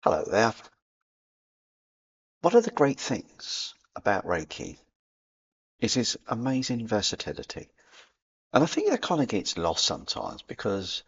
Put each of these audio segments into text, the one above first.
Hello there. One of the great things about Reiki is its amazing versatility. And I think that kind of gets lost sometimes because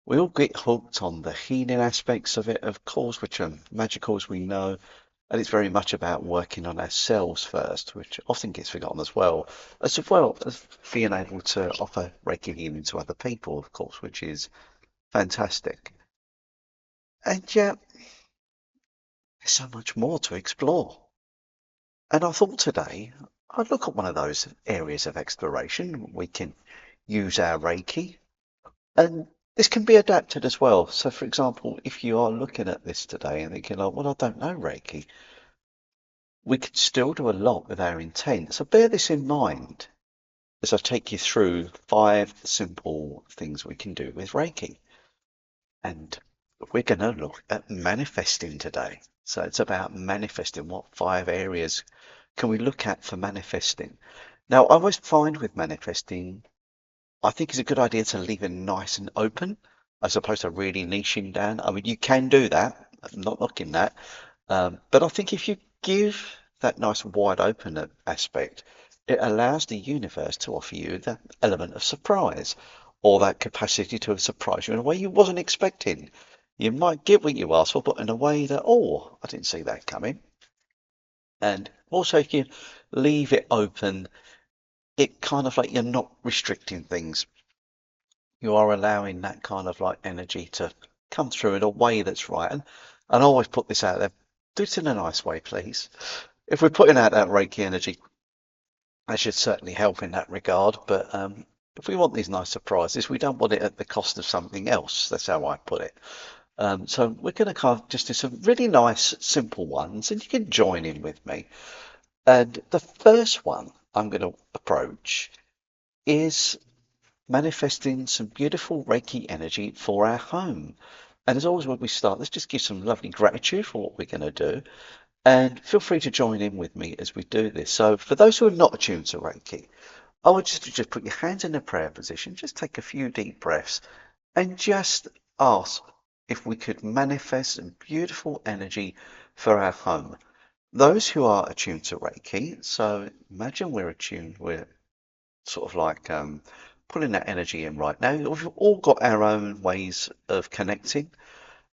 we all get hooked on the healing aspects of it, of course, which are magical as we know. And it's very much about working on ourselves first, which often gets forgotten well as being able to offer Reiki healing to other people, of course, which is fantastic. And yet, there's so much more to explore. And I thought today I'd look at one of those areas of exploration. We can use our Reiki, and this can be adapted as well. So, for example, if you are looking at this today and thinking, well, I don't know Reiki, we could still do a lot with our intent. So, bear this in mind as I take you through 5 simple things we can do with Reiki. And we're going to look at manifesting today. So, it's about manifesting. What 5 areas can we look at for manifesting? Now, I always find with manifesting, I think it's a good idea to leave it nice and open as opposed to really niching down. I mean, you can do that. I'm not knocking that. But I think if you give that nice wide open aspect, it allows the universe to offer you that element of surprise or that capacity to surprise you in a way you wasn't expecting. You might get what you asked for, but in a way that, oh, I didn't see that coming. And also, if you leave it open, it kind of like you're not restricting things. You are allowing that kind of like energy to come through in a way that's right. And I always put this out there, do it in a nice way, please. If we're putting out that Reiki energy, that should certainly help in that regard. But if we want these nice surprises, we don't want it at the cost of something else. That's how I put it. So we're going to kind of just do some really nice, simple ones, and you can join in with me. And the first one I'm going to approach is manifesting some beautiful Reiki energy for our home. And as always, when we start, let's just give some lovely gratitude for what we're going to do. And feel free to join in with me as we do this. So, for those who are not attuned to Reiki, I want you to just put your hands in a prayer position, just take a few deep breaths, and just ask if we could manifest some beautiful energy for our home. Those who are attuned to Reiki, so imagine we're attuned, we're sort of like pulling that energy in right now. We've all got our own ways of connecting,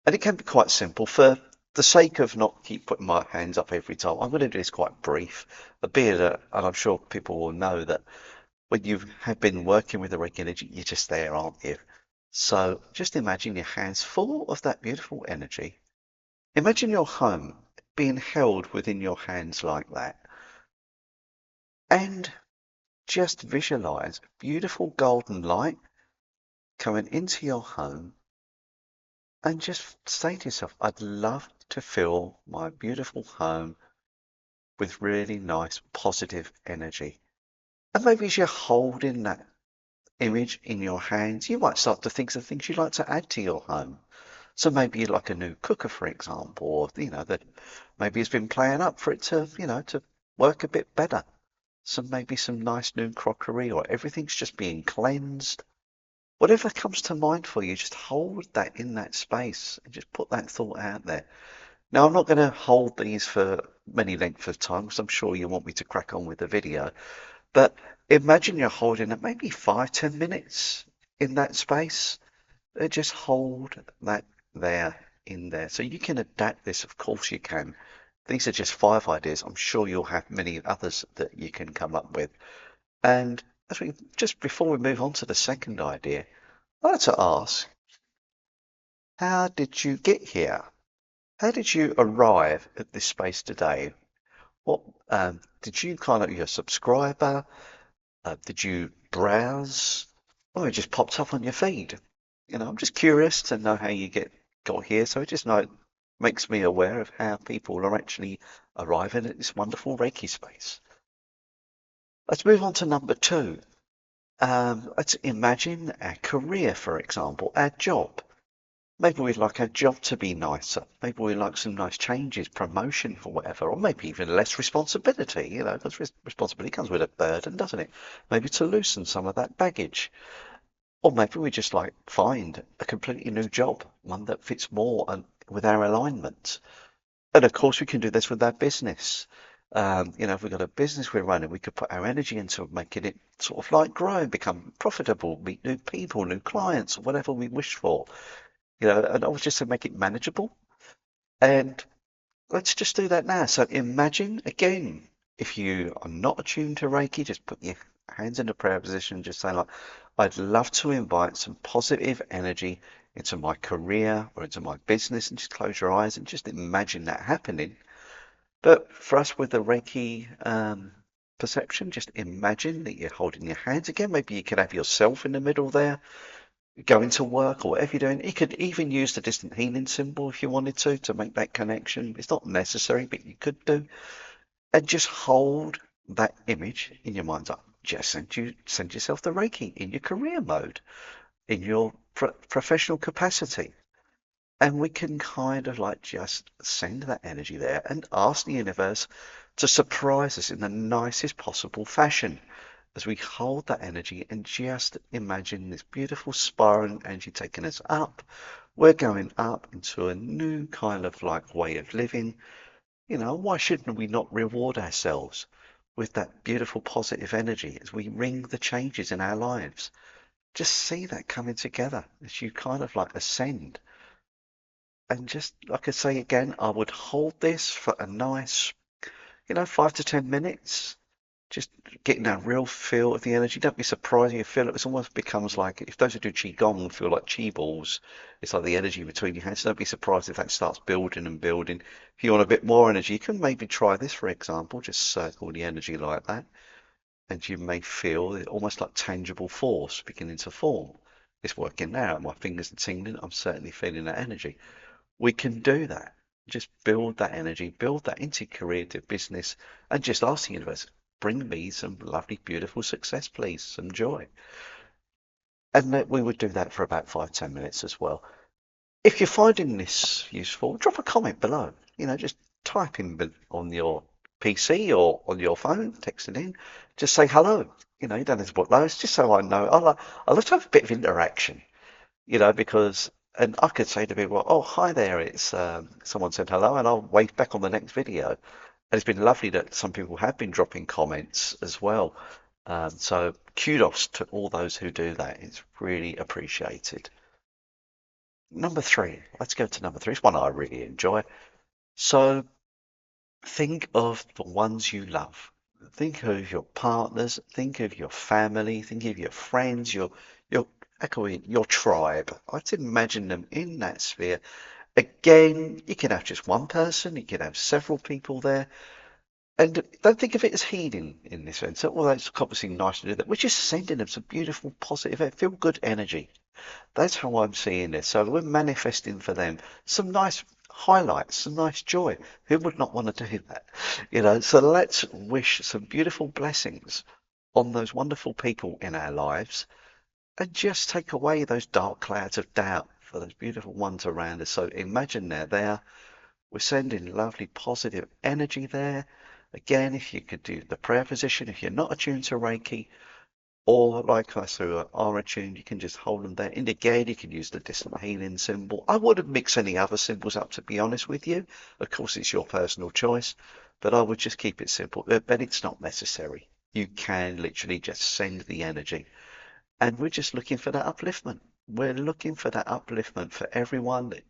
and it can be quite simple. For the sake of not keep putting my hands up every time, I'm going to do this quite brief, albeit, and I'm sure people will know that when you have been working with the Reiki energy, you're just there, aren't you? So just imagine your hands full of that beautiful energy. Imagine your home being held within your hands like that. And just visualize beautiful golden light coming into your home and just say to yourself, I'd love to fill my beautiful home with really nice positive energy. And maybe as you're holding that image in your hands, you might start to think of things you'd like to add to your home. So maybe you'd like a new cooker, for example, or that maybe it's been playing up for it to, to work a bit better. So maybe some nice new crockery, or everything's just being cleansed. Whatever comes to mind for you, just hold that in that space and just put that thought out there. Now, I'm not going to hold these for many length of time because I'm sure you want me to crack on with the video. But imagine you're holding it maybe 5, 10 minutes in that space. Just hold that there in there. So you can adapt this, of course you can. These are just 5 ideas. I'm sure you'll have many others that you can come up with. And just before we move on to the second idea, I'd like to ask, how did you get here? How did you arrive at this space today? What did you kind of your subscriber? Did you browse? Or it just popped up on your feed? I'm just curious to know how you got here. So it just makes me aware of how people are actually arriving at this wonderful Reiki space. Let's move on to number 2. Let's imagine our career, for example, our job. Maybe we'd like our job to be nicer. Maybe we'd like some nice changes, promotion for whatever, or maybe even less responsibility, because responsibility comes with a burden, doesn't it? Maybe to loosen some of that baggage. Or maybe we just find a completely new job, one that fits more and with our alignment. And of course, we can do this with our business. If we've got a business we're running, we could put our energy into making it sort of like grow, become profitable, meet new people, new clients, or whatever we wish for. And I was just to make it manageable. And let's just do that now. So imagine again, if you are not attuned to Reiki, just put your hands in a prayer position, just say like, I'd love to invite some positive energy into my career or into my business, and just close your eyes and just imagine that happening. But for us with the Reiki perception, just imagine that you're holding your hands again. Maybe you could have yourself in the middle there, going to work or whatever you're doing. You could even use the distant healing symbol if you wanted to make that connection. It's not necessary, but you could do. And just hold that image in your mind's eye. Just send yourself the Reiki in your career mode, in your professional capacity. And we can kind of like just send that energy there and ask the universe to surprise us in the nicest possible fashion as we hold that energy and just imagine this beautiful spiraling energy taking us up. We're going up into a new kind of like way of living. Why shouldn't we not reward ourselves with that beautiful positive energy as we ring the changes in our lives? Just see that coming together as you kind of like ascend. And just like I say again, I would hold this for a nice, 5 to 10 minutes. Just getting that real feel of the energy. Don't be surprised if you feel it. It almost becomes like, if those who do Qigong feel like Chi balls, it's like the energy between your hands. Don't be surprised if that starts building and building. If you want a bit more energy, you can maybe try this, for example. Just circle the energy like that. And you may feel it almost like tangible force beginning to form. It's working now. My fingers are tingling. I'm certainly feeling that energy. We can do that. Just build that energy, build that into creative business, and just ask the universe, bring me some lovely, beautiful success, please, some joy. And that we would do that for about 5, 10 minutes as well. If you're finding this useful, drop a comment below. Just type in on your PC or on your phone, text it in. Just say hello. You don't have to put loads, just so I know. I love to have a bit of interaction. Because, and I could say to people, oh, hi there, it's someone said hello, and I'll wave back on the next video. And it's been lovely that some people have been dropping comments as well. So kudos to all those who do that. It's really appreciated. Number three, let's go to number three. It's one I really enjoy. So think of the ones you love. Think of your partners, think of your family, think of your friends, your echoing your tribe. Let's imagine them in that sphere. Again, you can have just one person, you can have several people there. And don't think of it as healing in this sense. Although it's obviously nice to do that. We're just sending them some beautiful, positive, feel good energy. That's how I'm seeing this. So we're manifesting for them some nice highlights, some nice joy. Who would not want to do that? So let's wish some beautiful blessings on those wonderful people in our lives and just take away those dark clouds of doubt for those beautiful ones around us. So imagine they're there. We're sending lovely positive energy there. Again, if you could do the prayer position, if you're not attuned to Reiki, or like us who are attuned, you can just hold them there. In the gate, you can use the distant healing symbol. I wouldn't mix any other symbols up, to be honest with you. Of course, it's your personal choice, but I would just keep it simple. But it's not necessary. You can literally just send the energy. And we're just looking for that upliftment. We're looking for that upliftment for everyone that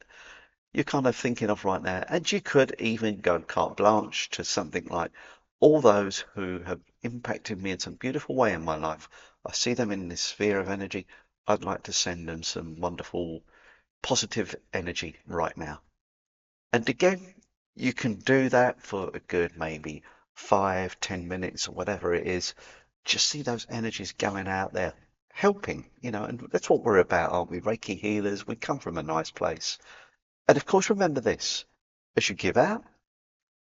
you're kind of thinking of right now. And you could even go carte blanche to something like all those who have impacted me in some beautiful way in my life. I see them in this sphere of energy. I'd like to send them some wonderful positive energy right now. And again, you can do that for a good maybe 5, 10 minutes or whatever it is. Just see those energies going out there, helping, and that's what we're about, aren't we? Reiki healers, we come from a nice place. And of course, remember this, as you give out,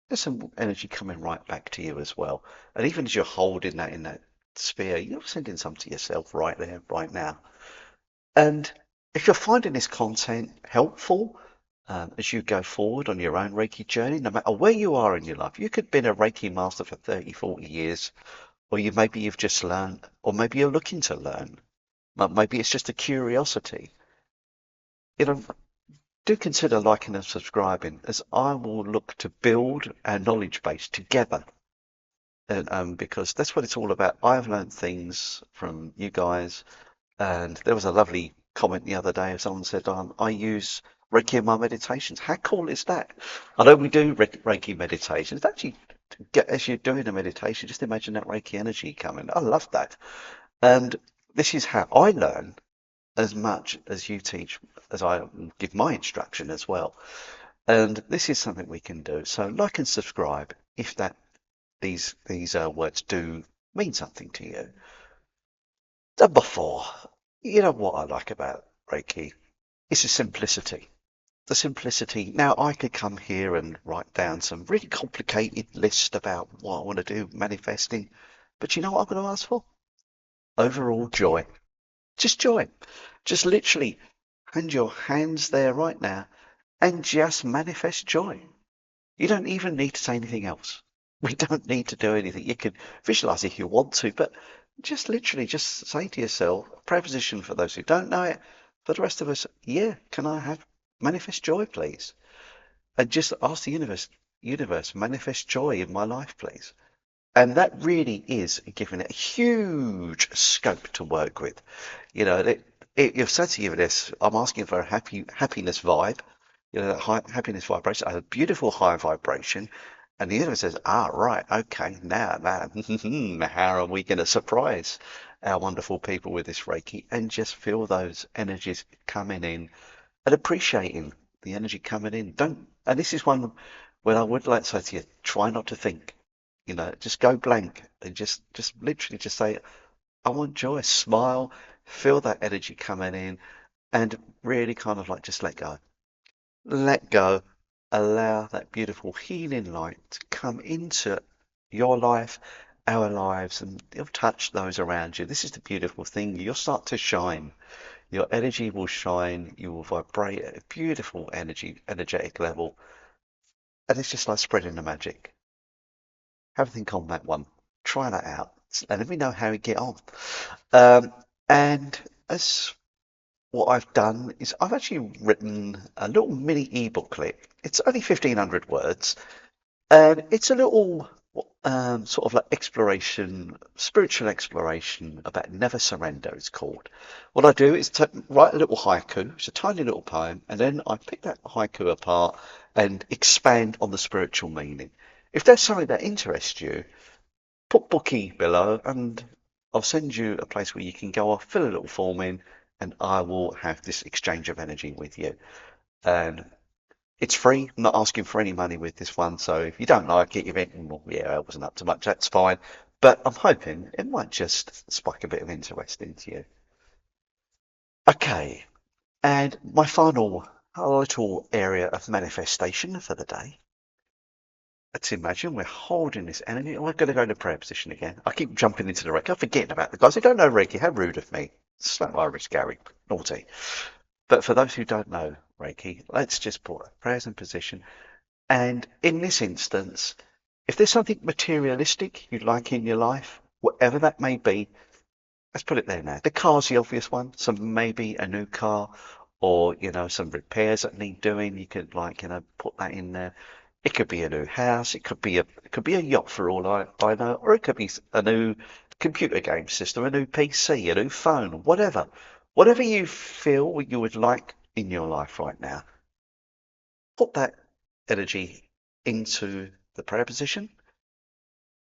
there's some energy coming right back to you as well. And even as you're holding that in that sphere, you're sending some to yourself right there, right now. And if you're finding this content helpful as you go forward on your own Reiki journey, no matter where you are in your life, you could have been a Reiki master for 30, 40 years, or maybe you've just learned, or maybe you're looking to learn. Maybe it's just a curiosity. You know, do consider liking and subscribing, as I will look to build our knowledge base together. And because that's what it's all about. I've learned things from you guys, and there was a lovely comment the other day. Someone said, I use Reiki in my meditations. How cool is that? I know we do Reiki meditations. Actually, as you're doing a meditation, just imagine that Reiki energy coming. I love that. And this is how I learn as much as you teach, as I give my instruction as well. And this is something we can do. So like and subscribe if these words do mean something to you. Number four, you know what I like about Reiki? It's the simplicity. The simplicity. Now, I could come here and write down some really complicated list about what I want to do, manifesting, but you know what I'm going to ask for? Overall joy. Just joy. Just literally hand your hands there right now and just manifest joy. You don't even need to say anything else. We don't need to do anything. You can visualize if you want to, but just literally just say to yourself, preposition for those who don't know it, for the rest of us, yeah, can I have manifest joy, please? And just ask the universe, manifest joy in my life, please. And that really is giving it a huge scope to work with. You know, you've said to universe, I'm asking for a happiness vibe, you know, that happiness vibration, a beautiful high vibration. And the universe says, right, okay, now, how are we going to surprise our wonderful people with this Reiki and just feel those energies coming in and appreciating the energy coming in. And this is one where I would like to say to you, try not to think, you know, just go blank and just literally just say, I want joy, smile, feel that energy coming in and really kind of like just let go. Let go, allow that beautiful healing light to come into your life, our lives, and it'll touch those around you. This is the beautiful thing. You'll start to shine. Your energy will shine. You will vibrate at a beautiful energetic level. And it's just like spreading the magic. Have a think on that one. Try that out. And let me know how you get on. Um, and as what I've done is I've actually written a little mini ebooklet. It's only 1,500 words, and it's a little sort of like exploration, spiritual exploration about never surrender, it's called. What I do is write a little haiku, it's a tiny little poem, and then I pick that haiku apart and expand on the spiritual meaning. If there's something that interests you, put bookie below and I'll send you a place where you can go off, fill a little form in, and I will have this exchange of energy with you. And it's free. I'm not asking for any money with this one. So if you don't like it, you're thinking, well, yeah, I wasn't up to much. That's fine. But I'm hoping it might just spike a bit of interest into you. Okay. And my final little area of manifestation for the day. Let's imagine we're holding this energy. I'm going to go into prayer position again. I keep jumping into the Reiki. I'm forgetting about the guys who don't know Reiki. How rude of me. Slap my wrist, Gary. Naughty. But for those who don't know Reiki, let's just put prayers in position. And in this instance, if there's something materialistic you'd like in your life, whatever that may be, let's put it there now. The car's the obvious one. So maybe a new car or, you know, some repairs that need doing. You could like, you know, put that in there. It could be a new house. It could be a yacht for all I know, or it could be a new computer game system, a new PC, a new phone, whatever. Whatever you feel you would like in your life right now, put that energy into the prayer position.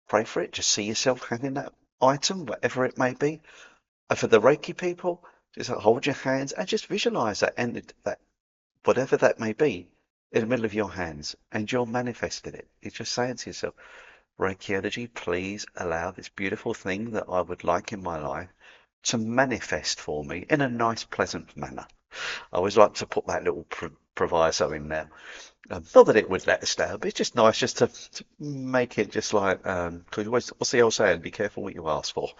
Pray for it. Just see yourself having that item, whatever it may be. And for the Reiki people, just hold your hands and just visualize that and that whatever that may be in the middle of your hands, and you're manifesting it. You're just saying to yourself, Reiki energy, please allow this beautiful thing that I would like in my life to manifest for me in a nice, pleasant manner. I always like to put that little proviso in there. Not that it would let us down, but it's just nice just to make it just like, what's the old saying? Be careful what you ask for.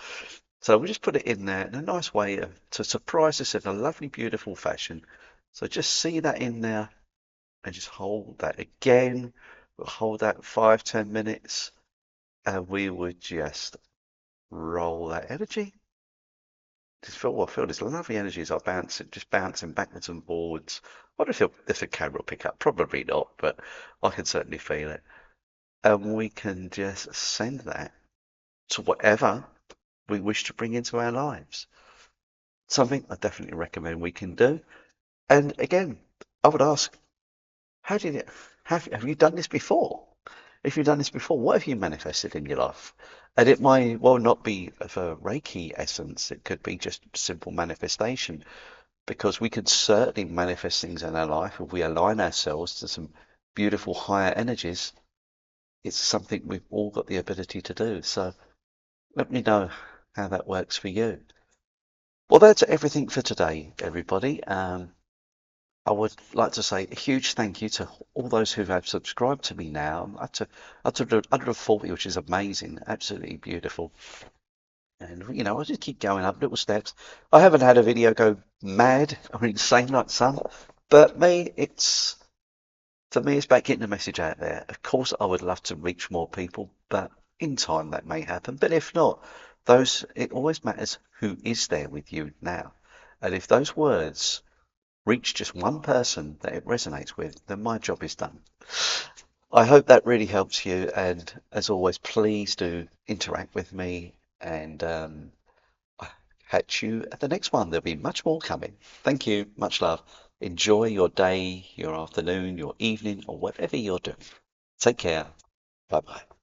So we'll just put it in there in a nice way to surprise us in a lovely, beautiful fashion. So just see that in there and just hold that again. We'll hold that 5-10 minutes and we would just roll that energy I feel this lovely energy as I bounce it, just bouncing backwards and forwards. I wonder if the camera will pick up. Probably not, but I can certainly feel it. And we can just send that to whatever we wish to bring into our lives. Something I definitely recommend we can do. And again, I would ask, how did it, have you done this before? If you've done this before, what have you manifested in your life? And it might well not be of a Reiki essence, it could be just simple manifestation, because we could certainly manifest things in our life if we align ourselves to some beautiful higher energies. It's something we've all got the ability to do. So let me know how that works for you. Well, that's everything for today, everybody. I would like to say a huge thank you to all those who have subscribed to me now. Up to 140, which is amazing, absolutely beautiful. And I just keep going up little steps. I haven't had a video go mad or insane like some, but for me, it's about getting the message out there. Of course, I would love to reach more people, but in time that may happen. But if not, it always matters who is there with you now. And if those words reach just one person that it resonates with, then my job is done. I hope that really helps you. And as always, please do interact with me and I'll catch you at the next one. There'll be much more coming. Thank you. Much love. Enjoy your day, your afternoon, your evening, or whatever you're doing. Take care. Bye bye.